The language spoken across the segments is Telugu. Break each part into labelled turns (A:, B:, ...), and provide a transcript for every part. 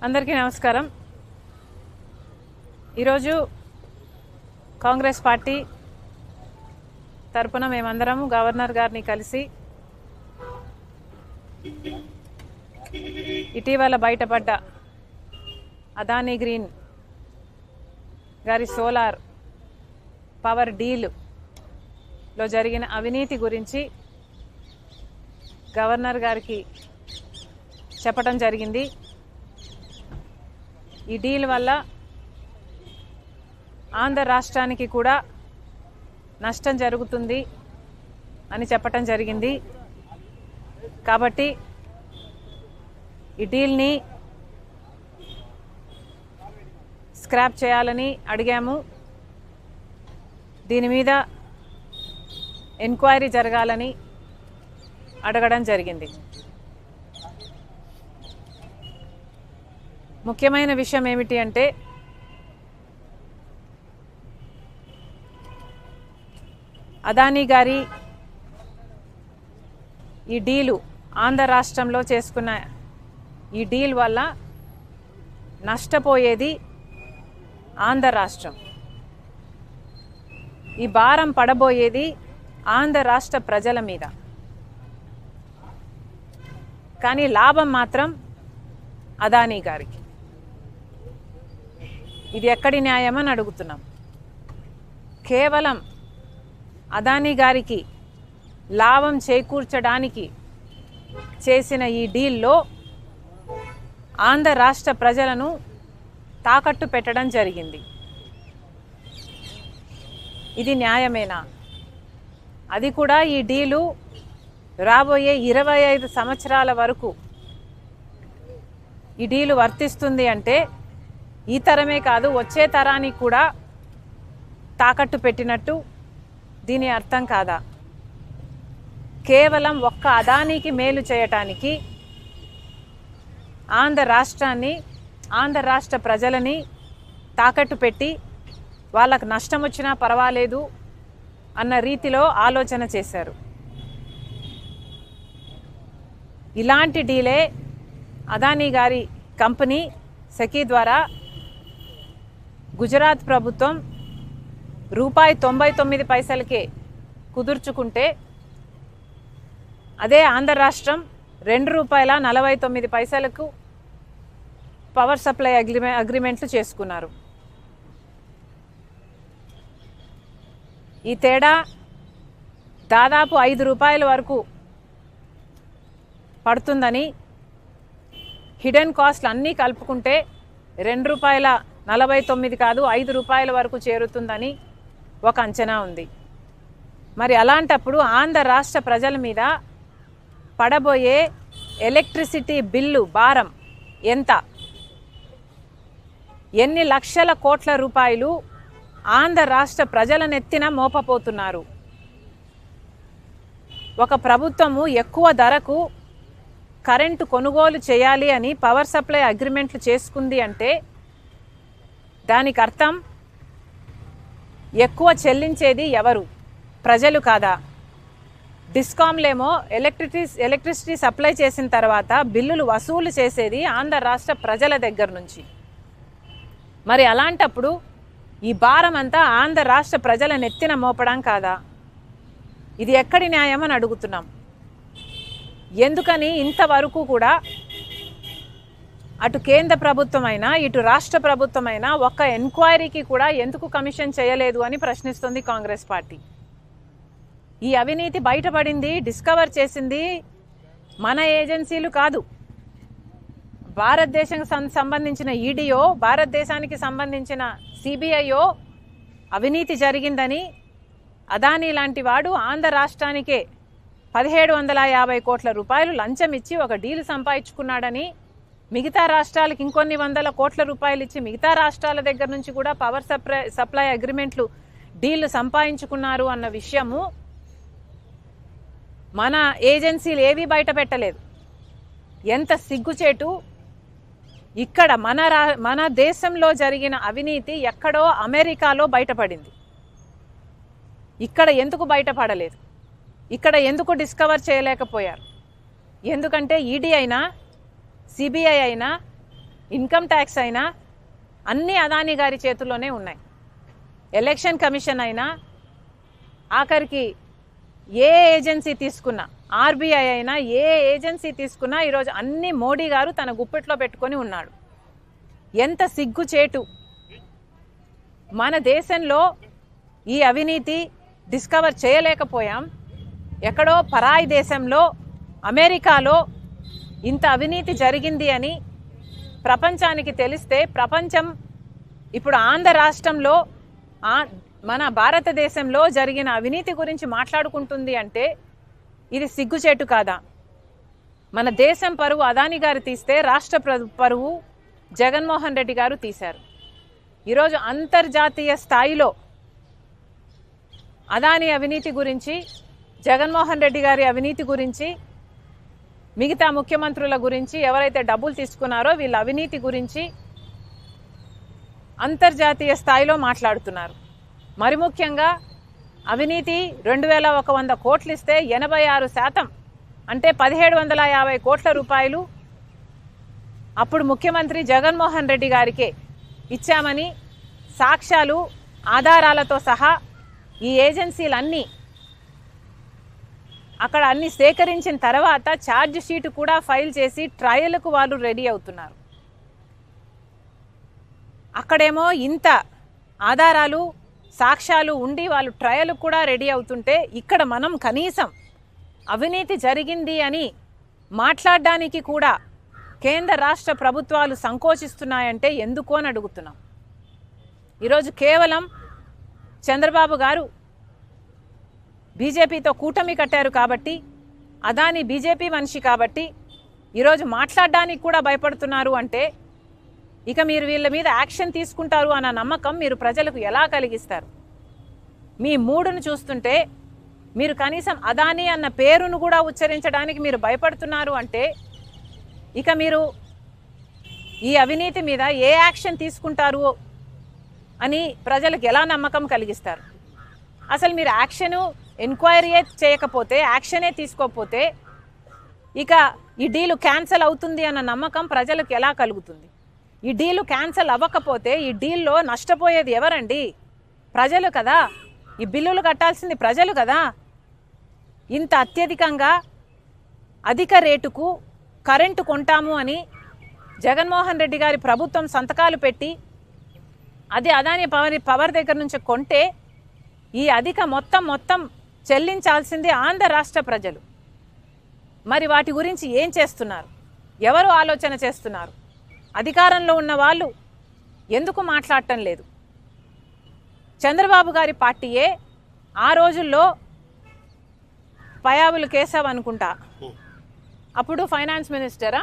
A: అందరికీ నమస్కారం। ఈరోజు కాంగ్రెస్ పార్టీ తరపున మేమందరం గవర్నర్ గారిని కలిసి ఇటీవల బయటపడ్డ అదానీ గ్రీన్ గారి సోలార్ పవర్ డీల్ లో జరిగిన అవినీతి గురించి గవర్నర్ గారికి చెప్పడం జరిగింది। ఈ డీల్ వల్ల ఆంధ్ర రాష్ట్రానికి కూడా నష్టం జరుగుతుంది అని చెప్పడం జరిగింది। కాబట్టి ఈ డీల్ని స్క్రాప్ చేయాలని అడిగాము। దీని మీద ఎంక్వైరీ జరగాలని అడగడం జరిగింది। ముఖ్యమైన విషయం ఏమిటి అంటే అదానీ గారి ఈ డీలు ఆంధ్ర రాష్ట్రంలో చేసుకున్న ఈ డీల్ వల్ల నష్టపోయేది ఆంధ్ర రాష్ట్రం। ఈ భారం పడబోయేది ఆంధ్ర రాష్ట్ర ప్రజల మీద, కానీ లాభం మాత్రం అదానీ గారికి। ఇది ఎక్కడి న్యాయమని అడుగుతున్నాం। కేవలం అదానీ గారికి లాభం చేకూర్చడానికి చేసిన ఈ డీల్లో ఆంధ్ర రాష్ట్ర ప్రజలను తాకట్టు పెట్టడం జరిగింది। ఇది న్యాయమేనా? అది కూడా ఈ డీలు రాబోయే 25 సంవత్సరాల వరకు ఈ డీలు వర్తిస్తుంది అంటే ఈ తరమే కాదు వచ్చే తరానికి కూడా తాకట్టు పెట్టినట్టు దీని అర్థం కాదా? కేవలం ఒక్క అదానీకి మేలు చేయటానికి ఆంధ్ర రాష్ట్రాన్ని, ఆంధ్ర రాష్ట్ర ప్రజలని తాకట్టు పెట్టి వాళ్ళకు నష్టం వచ్చినా పర్వాలేదు అన్న రీతిలో ఆలోచన చేశారు। ఇలాంటి డీలే అదానీ గారి కంపెనీ సెకీ ద్వారా గుజరాత్ ప్రభుత్వం ₹99 కుదుర్చుకుంటే అదే ఆంధ్ర రాష్ట్రం ₹2.49 పవర్ సప్లై అగ్రిమెంట్లు చేసుకున్నారు। ఈ తేడా దాదాపు ₹5 వరకు పడుతుందని, హిడెన్ కాస్ట్లు అన్నీ కలుపుకుంటే ₹2.49 కాదు ₹5 వరకు చేరుతుందని ఒక అంచనా ఉంది। మరి అలాంటప్పుడు ఆంధ్ర రాష్ట్ర ప్రజల మీద పడబోయే ఎలక్ట్రిసిటీ బిల్లు భారం ఎంత? ఎన్ని లక్షల కోట్ల రూపాయలు ఆంధ్ర రాష్ట్ర ప్రజల నెత్తిన మోపపోతున్నారు? ఒక ప్రభుత్వము ఎక్కువ ధరకు కరెంటు కొనుగోలు చేయాలి అని పవర్ సప్లై అగ్రిమెంట్లు చేసుకుంది అంటే దానికి అర్థం ఎక్కువ చెల్లించేది ఎవరు? ప్రజలు కాదా? డిస్కామ్లేమో ఎలక్ట్రిసిటీ సప్లై చేసిన తర్వాత బిల్లులు వసూలు చేసేది ఆంధ్ర రాష్ట్ర ప్రజల దగ్గర నుంచి। మరి అలాంటప్పుడు ఈ భారం అంతా ఆంధ్ర రాష్ట్ర ప్రజల నెత్తిన మోపడం కాదా? ఇది ఎక్కడి న్యాయం అని అడుగుతున్నాం। ఎందుకని ఇంతవరకు కూడా అటు కేంద్ర ప్రభుత్వమైనా ఇటు రాష్ట్ర ప్రభుత్వమైనా ఒక్క ఎంక్వైరీకి కూడా ఎందుకు కమిషన్ చేయలేదు అని ప్రశ్నిస్తుంది కాంగ్రెస్ పార్టీ। ఈ అవినీతి బయటపడింది, డిస్కవర్ చేసింది మన ఏజెన్సీలు కాదు, భారతదేశానికి సంబంధించిన ఈడీఓ, భారతదేశానికి సంబంధించిన సిబిఐఓ అవినీతి జరిగిందని అదానీ లాంటి వాడు ఆంధ్ర రాష్ట్రానికే 1750 కోట్ల రూపాయలు లంచం ఇచ్చి ఒక డీల్ సంపాదించుకున్నాడని, మిగతా రాష్ట్రాలకు ఇంకొన్ని వందల కోట్ల రూపాయలు ఇచ్చి మిగతా రాష్ట్రాల దగ్గర నుంచి కూడా పవర్ సప్లై అగ్రిమెంట్లు డీళ్లు సంపాదించుకున్నారు అన్న విషయము మన ఏజెన్సీలు ఏవి బయట పెట్టలేదు। ఎంత సిగ్గుచేటు! ఇక్కడ మన దేశంలో జరిగిన అవినీతి ఎక్కడో అమెరికాలో బయటపడింది, ఇక్కడ ఎందుకు బయటపడలేదు? ఇక్కడ ఎందుకు డిస్కవర్ చేయలేకపోయారు? ఎందుకంటే ఈడీ అయినా సిబిఐ అయినా ఇన్కమ్ ట్యాక్స్ అయినా అన్నీ అదానీ గారి చేతుల్లోనే ఉన్నాయి. ఎలక్షన్ కమిషన్ అయినా ఆఖరికి ఏ ఏజెన్సీ తీసుకున్నా, ఆర్బీఐ అయినా ఏ ఏజెన్సీ తీసుకున్నా ఈరోజు అన్ని మోడీ గారు తన గుప్పెట్లో పెట్టుకొని ఉన్నాడు. ఎంత సిగ్గుచేటు! మన దేశంలో ఈ అవినీతి డిస్కవర్ చేయలేకపోయాం. ఎక్కడో పరాయి దేశంలో అమెరికాలో ఇంత అవినీతి జరిగింది అని ప్రపంచానికి తెలిస్తే ప్రపంచం ఇప్పుడు ఆంధ్ర రాష్ట్రంలో మన భారతదేశంలో జరిగిన అవినీతి గురించి మాట్లాడుకుంటుంది అంటే ఇది సిగ్గుచేటు కాదా? మన దేశం పరువు అదానీ గారు తీస్తే రాష్ట్ర పరువు జగన్మోహన్ రెడ్డి గారు తీశారు. ఈరోజు అంతర్జాతీయ స్థాయిలో అదానీ అవినీతి గురించి, జగన్మోహన్ రెడ్డి గారి అవినీతి గురించి, మిగతా ముఖ్యమంత్రుల గురించి, ఎవరైతే డబ్బులు తీసుకున్నారో వీళ్ళ అవినీతి గురించి అంతర్జాతీయ స్థాయిలో మాట్లాడుతున్నారు. మరి ముఖ్యంగా అవినీతి 2100 కోట్లు ఇస్తే 86% అంటే 1750 కోట్ల రూపాయలు అప్పుడు ముఖ్యమంత్రి జగన్మోహన్ రెడ్డి గారికే ఇచ్చామని సాక్ష్యాలు ఆధారాలతో సహా ఈ ఏజెన్సీలన్నీ అక్కడ అన్ని సేకరించిన తర్వాత ఛార్జ్ షీట్ కూడా ఫైల్ చేసి ట్రయల్కు వాళ్ళు రెడీ అవుతున్నారు. అక్కడేమో ఇంత ఆధారాలు సాక్ష్యాలు ఉండి వాళ్ళు ట్రయల్ కూడా రెడీ అవుతుంటే ఇక్కడ మనం కనీసం అవినీతి జరిగింది అని మాట్లాడడానికి కూడా కేంద్ర రాష్ట్ర ప్రభుత్వాలు సంకోచిస్తున్నాయంటే ఎందుకు అని అడుగుతున్నాం. ఈరోజు కేవలం చంద్రబాబు గారు బీజేపీతో కూటమి కట్టారు కాబట్టి, అదానీ బీజేపీ మనిషి కాబట్టి ఈరోజు మాట్లాడడానికి కూడా భయపడుతున్నారు అంటే ఇక మీరు వీళ్ళ మీద యాక్షన్ తీసుకుంటారు అన్న నమ్మకం మీరు ప్రజలకు ఎలా కలిగిస్తారు? మీ మూడును చూస్తుంటే మీరు కనీసం అదానీ అన్న పేరును కూడా ఉచ్చరించడానికి మీరు భయపడుతున్నారు అంటే ఇక మీరు ఈ అవినీతి మీద ఏ యాక్షన్ తీసుకుంటారు అని ప్రజలకు ఎలా నమ్మకం కలిగిస్తారు? అసలు మీరు యాక్షను ఎంక్వైరీ చేయకపోతే, యాక్షనే తీసుకోకపోతే ఇక ఈ డీలు క్యాన్సిల్ అవుతుంది అన్న నమ్మకం ప్రజలకు ఎలా కలుగుతుంది? ఈ డీలు క్యాన్సిల్ అవ్వకపోతే ఈ డీల్లో నష్టపోయేది ఎవరండి? ప్రజలు కదా. ఈ బిల్లులు కట్టాల్సింది ప్రజలు కదా. ఇంత అత్యధికంగా అధిక రేటుకు కరెంటు కొంటాము అని జగన్మోహన్ రెడ్డి గారి ప్రభుత్వం సంతకాలు పెట్టి అది అదానీ పవర్ దగ్గర నుంచి కొంటే ఈ అధిక మొత్తం చెల్లించాల్సింది ఆంధ్ర రాష్ట్ర ప్రజలు. మరి వాటి గురించి ఏం చేస్తున్నారు? ఎవరు ఆలోచన చేస్తున్నారు? అధికారంలో ఉన్న వాళ్ళు ఎందుకు మాట్లాడటం లేదు? చంద్రబాబు గారి పార్టీయే ఆ రోజుల్లో పయావులు కేశవ్ అనుకుంటా, అప్పుడు ఫైనాన్స్ మినిస్టరా,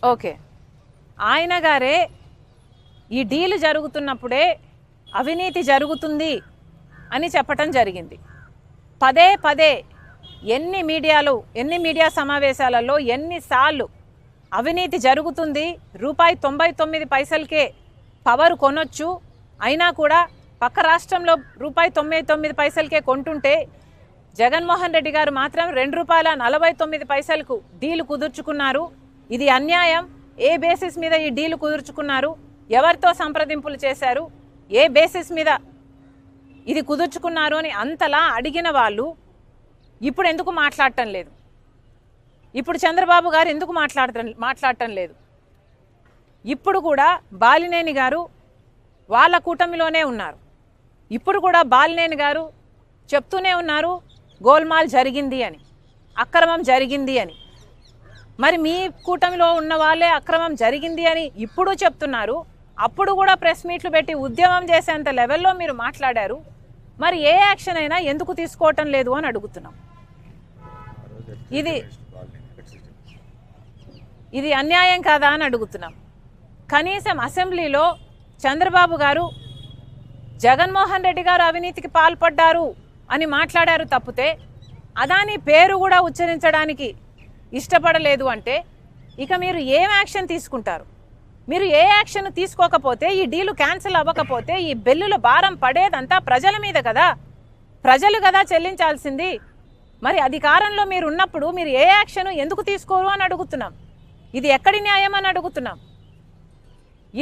A: ఓకే, ఆయన గారే ఈ డీల్ జరుగుతున్నప్పుడే అవినీతి జరుగుతుంది అని చెప్పటం జరిగింది. పదే ఎన్ని మీడియా సమావేశాలలో ఎన్నిసార్లు అవినీతి జరుగుతుంది, ₹99 పవర్ కొనొచ్చు, అయినా కూడా పక్క రాష్ట్రంలో ₹99 కొంటుంటే జగన్మోహన్ రెడ్డి గారు మాత్రం ₹2.49 డీలు కుదుర్చుకున్నారు. ఇది అన్యాయం. ఏ బేసిస్ మీద ఈ డీలు కుదుర్చుకున్నారు? ఎవరితో సంప్రదింపులు చేశారు? ఏ బేసిస్ మీద ఇది కుదుర్చుకున్నారు అని అంతలా అడిగిన వాళ్ళు ఇప్పుడు ఎందుకు మాట్లాడటం లేదు? ఇప్పుడు చంద్రబాబు గారు ఎందుకు మాట్లాడటం లేదు? ఇప్పుడు కూడా బాలినేని గారు వాళ్ళ కూటమిలోనే ఉన్నారు. ఇప్పుడు కూడా బాలినేని గారు చెప్తూనే ఉన్నారు గోల్మాల్ జరిగింది అని, అక్రమం జరిగింది అని. మరి మీ కూటమిలో ఉన్న వాళ్ళే అక్రమం జరిగింది అని ఇప్పుడు చెప్తున్నారు. అప్పుడు కూడా ప్రెస్ మీట్లు పెట్టి ఉద్యమం చేసేంత లెవెల్లో మీరు మాట్లాడారు. మరి ఏ యాక్షన్ అయినా ఎందుకు తీసుకోవటం లేదు అని అడుగుతున్నాం. ఇది అన్యాయం కాదా అని అడుగుతున్నాం. కనీసం అసెంబ్లీలో చంద్రబాబు గారు జగన్మోహన్ రెడ్డి గారు అవినీతికి పాల్పడ్డారు అని మాట్లాడారు తప్పితే అదానీ పేరు కూడా ఉచ్చరించడానికి ఇష్టపడలేదు అంటే ఇక మీరు ఏం యాక్షన్ తీసుకుంటారు? మీరు ఏ యాక్షన్ తీసుకోకపోతే, ఈ డీలు క్యాన్సిల్ అవ్వకపోతే ఈ బిల్లుల భారం పడేదంతా ప్రజల మీద కదా. ప్రజలు కదా చెల్లించాల్సింది. మరి అధికారంలో మీరు ఉన్నప్పుడు మీరు ఏ యాక్షన్ ఎందుకు తీసుకోరు అని అడుగుతున్నాం. ఇది ఎక్కడి న్యాయం అని అడుగుతున్నాం.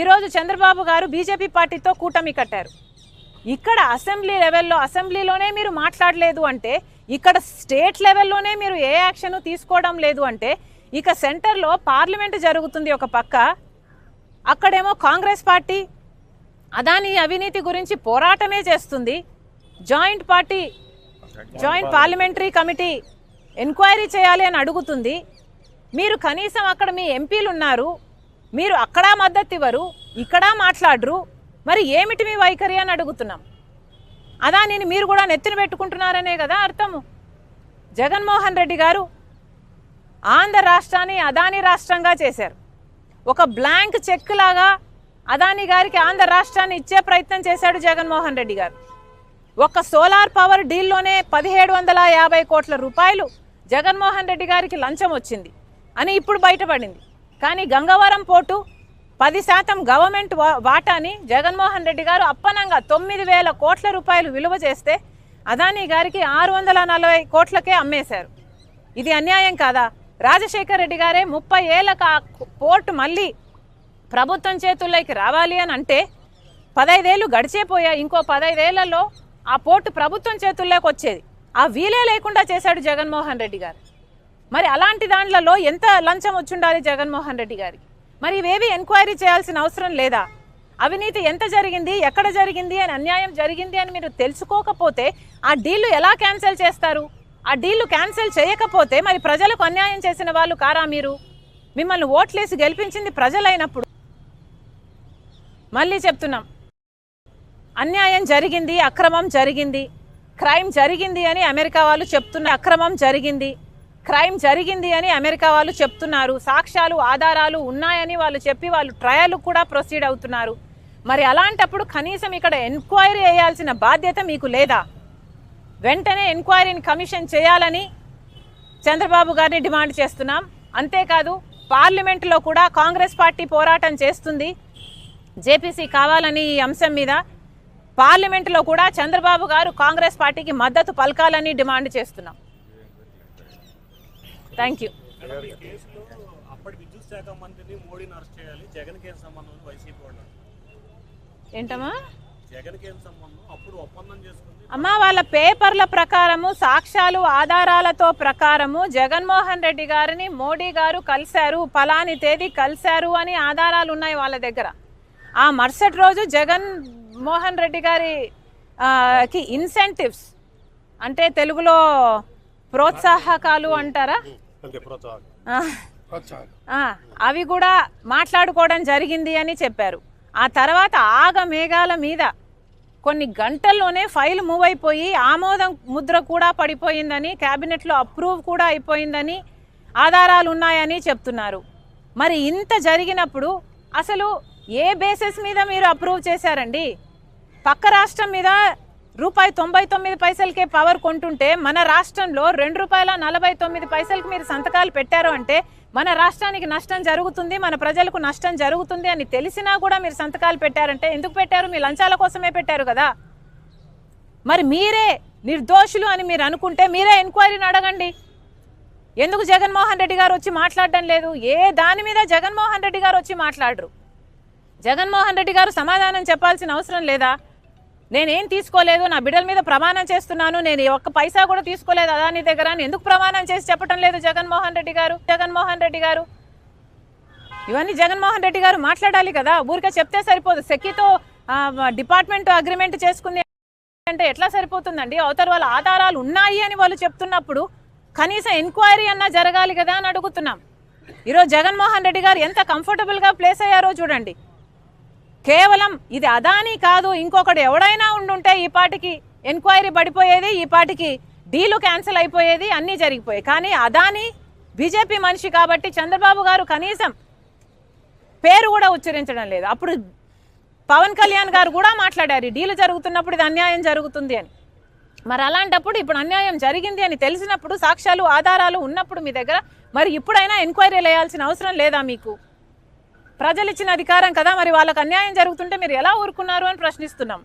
A: ఈరోజు చంద్రబాబు గారు బీజేపీ పార్టీతో కూటమి కట్టారు. ఇక్కడ అసెంబ్లీ లెవెల్లో అసెంబ్లీలోనే మీరు మాట్లాడలేదు అంటే, ఇక్కడ స్టేట్ లెవెల్లోనే మీరు ఏ యాక్షన్ తీసుకోవడం లేదు అంటే, ఇక సెంటర్లో పార్లమెంట్ జరుగుతుంది ఒక పక్క, అక్కడేమో కాంగ్రెస్ పార్టీ అదానీ అవినీతి గురించి పోరాటమే చేస్తుంది. జాయింట్ పార్లమెంటరీ కమిటీ ఎంక్వైరీ చేయాలి అని అడుగుతుంది. మీరు కనీసం అక్కడ మీ ఎంపీలు ఉన్నారు, మీరు అక్కడ మద్దతు ఇవ్వరు, ఇక్కడ మాట్లాడరు. మరి ఏమిటి మీ వైఖరి అని అడుగుతున్నాం. అదానిని మీరు కూడా నెత్తిన పెట్టుకుంటున్నారనే కదా అర్థము. జగన్మోహన్ రెడ్డి గారు ఆంధ్ర రాష్ట్రాన్ని అదానీ రాష్ట్రంగా చేశారు. ఒక బ్లాంక్ చెక్ లాగా అదానీ గారికి ఆంధ్ర రాష్ట్రాన్ని ఇచ్చే ప్రయత్నం చేశాడు జగన్మోహన్ రెడ్డి గారు. ఒక సోలార్ పవర్ డీల్లోనే 1750 కోట్ల రూపాయలు జగన్మోహన్ రెడ్డి గారికి లంచం వచ్చింది అని ఇప్పుడు బయటపడింది. కానీ గంగవరం పోర్టు 10% గవర్నమెంట్ వాటాని జగన్మోహన్ రెడ్డి గారు అప్పనంగా 9,000 కోట్ల రూపాయలు విలువ చేస్తే అదానీ గారికి 640 కోట్లకే అమ్మేశారు. ఇది అన్యాయం కాదా? రాజశేఖర్ రెడ్డి గారే 30 ఏళ్ళకు ఆ పోర్టు మళ్ళీ ప్రభుత్వం చేతుల్లోకి రావాలి అని అంటే 15 ఏళ్ళు గడిచేపోయాయి. ఇంకో 15 ఏళ్లలో ఆ పోర్టు ప్రభుత్వం చేతుల్లోకి వచ్చేది. ఆ వీలే లేకుండా చేశాడు జగన్మోహన్ రెడ్డి గారు. మరి అలాంటి దాంట్లో ఎంత లంచం వచ్చుండాలి జగన్మోహన్ రెడ్డి గారికి? మరి ఇవేవి ఎంక్వైరీ చేయాల్సిన అవసరం లేదా? అవినీతి ఎంత జరిగింది, ఎక్కడ జరిగింది అని, అన్యాయం జరిగింది అని మీరు తెలుసుకోకపోతే ఆ డీళ్లు ఎలా క్యాన్సిల్ చేస్తారు? ఆ డీళ్లు క్యాన్సిల్ చేయకపోతే మరి ప్రజలకు అన్యాయం చేసిన వాళ్ళు కారా మీరు? మిమ్మల్ని ఓట్లేసి గెలిపించింది ప్రజలైనప్పుడు. మళ్ళీ చెప్తున్నాం, అన్యాయం జరిగింది, అక్రమం జరిగింది, క్రైమ్ జరిగింది అని అమెరికా వాళ్ళు చెప్తున్నారు. అక్రమం జరిగింది, క్రైమ్ జరిగింది అని అమెరికా వాళ్ళు చెప్తున్నారు. సాక్ష్యాలు ఆధారాలు ఉన్నాయని వాళ్ళు చెప్పి వాళ్ళు ట్రయల్ కూడా ప్రొసీడ్ అవుతున్నారు. మరి అలాంటప్పుడు కనీసం ఇక్కడ ఎంక్వైరీ చేయాల్సిన బాధ్యత మీకు లేదా? వెంటనే ఎంక్వైరీని కమిషన్ చేయాలని చంద్రబాబు గారిని డిమాండ్ చేస్తున్నాం. అంతేకాదు పార్లమెంటులో కూడా కాంగ్రెస్ పార్టీ పోరాటం చేస్తుంది జేపీసీ కావాలని ఈ అంశం మీద. పార్లమెంటులో కూడా చంద్రబాబు గారు కాంగ్రెస్ పార్టీకి మద్దతు పలకాలని డిమాండ్ చేస్తున్నాం. Thank you. ఏంటమ్మా అమ్మా, వాళ్ళ పేపర్ల ప్రకారము, సాక్ష్యాలు ఆధారాలతో ప్రకారము జగన్మోహన్ రెడ్డి గారిని మోడీ గారు కలిశారు, ఫలాని తేదీ కలిశారు అని ఆధారాలు ఉన్నాయి వాళ్ళ దగ్గర. ఆ మరుసటి రోజు జగన్మోహన్ రెడ్డి గారికి ఇన్సెంటివ్స్ అంటే తెలుగులో ప్రోత్సాహకాలు అంటారా, అవి కూడా మాట్లాడుకోవడం జరిగింది అని చెప్పారు. ఆ తర్వాత ఆగమేఘాల మీద కొన్ని గంటల్లోనే ఫైల్ మూవ్ అయిపోయి ఆమోదం ముద్ర కూడా పడిపోయిందని, క్యాబినెట్లో అప్రూవ్ కూడా అయిపోయిందని ఆధారాలు ఉన్నాయని చెప్తున్నారు. మరి ఇంత జరిగినప్పుడు అసలు ఏ బేసిస్ మీద మీరు అప్రూవ్ చేశారండి? పక్క రాష్ట్రం మీద ₹99 పవర్ కొంటుంటే మన రాష్ట్రంలో ₹2.49 మీరు సంతకాలు పెట్టారు అంటే మన రాష్ట్రానికి నష్టం జరుగుతుంది, మన ప్రజలకు నష్టం జరుగుతుంది అని తెలిసినా కూడా మీరు సంతకాలు పెట్టారంటే ఎందుకు పెట్టారు? మీ లంచాల కోసమే పెట్టారు కదా. మరి మీరే నిర్దోషులు అని మీరు అనుకుంటే మీరే ఎంక్వైరీని అడగండి. ఎందుకు జగన్మోహన్ రెడ్డి గారు వచ్చి మాట్లాడడం లేదు? ఏ దాని మీద జగన్మోహన్ రెడ్డి గారు వచ్చి మాట్లాడరు? జగన్మోహన్ రెడ్డి గారు సమాధానం చెప్పాల్సిన అవసరం లేదా? నేనేం తీసుకోలేదు, నా బిడ్డల మీద ప్రమాణం చేస్తున్నాను, నేను ఒక్క పైసా కూడా తీసుకోలేదు అదాని దగ్గర అని ఎందుకు ప్రమాణం చేసి చెప్పడం లేదు జగన్మోహన్ రెడ్డి గారు? ఇవన్నీ జగన్మోహన్ రెడ్డి గారు మాట్లాడాలి కదా. ఊరికే చెప్తే సరిపోదు. సెక్కితో డిపార్ట్మెంట్ అగ్రిమెంట్ చేసుకుంది అంటే ఎట్లా సరిపోతుందండి? అవతల వాళ్ళ ఆధారాలు ఉన్నాయి అని వాళ్ళు చెప్తున్నప్పుడు కనీసం ఎంక్వైరీ అన్నా జరగాలి కదా అని అడుగుతున్నాం. ఈరోజు జగన్మోహన్ రెడ్డి గారు ఎంత కంఫర్టబుల్గా ప్లేస్ అయ్యారో చూడండి. కేవలం ఇది అదానీ కాదు, ఇంకొకటి ఎవడైనా ఉండుంటే ఈ పాటికి ఎంక్వైరీ పడిపోయేది, ఈ పాటికి డీలు క్యాన్సిల్ అయిపోయేది, అన్నీ జరిగిపోయాయి. కానీ అదానీ బీజేపీ మనిషి కాబట్టి చంద్రబాబు గారు కనీసం పేరు కూడా ఉచ్చరించడం లేదు. అప్పుడు పవన్ కళ్యాణ్ గారు కూడా మాట్లాడారు డీలు జరుగుతున్నప్పుడు ఇది అన్యాయం జరుగుతుంది అని. మరి అలాంటప్పుడు ఇప్పుడు అన్యాయం జరిగింది అని తెలిసినప్పుడు, సాక్ష్యాలు ఆధారాలు ఉన్నప్పుడు మీ దగ్గర, మరి ఇప్పుడైనా ఎంక్వైరీలు వేయాల్సిన అవసరం లేదా మీకు? ప్రజలు ఇచ్చిన అధికారం కదా, మరి వాళ్ళకు అన్యాయం జరుగుతుంటే మీరు ఎలా ఊరుకున్నారు అని ప్రశ్నిస్తున్నాం.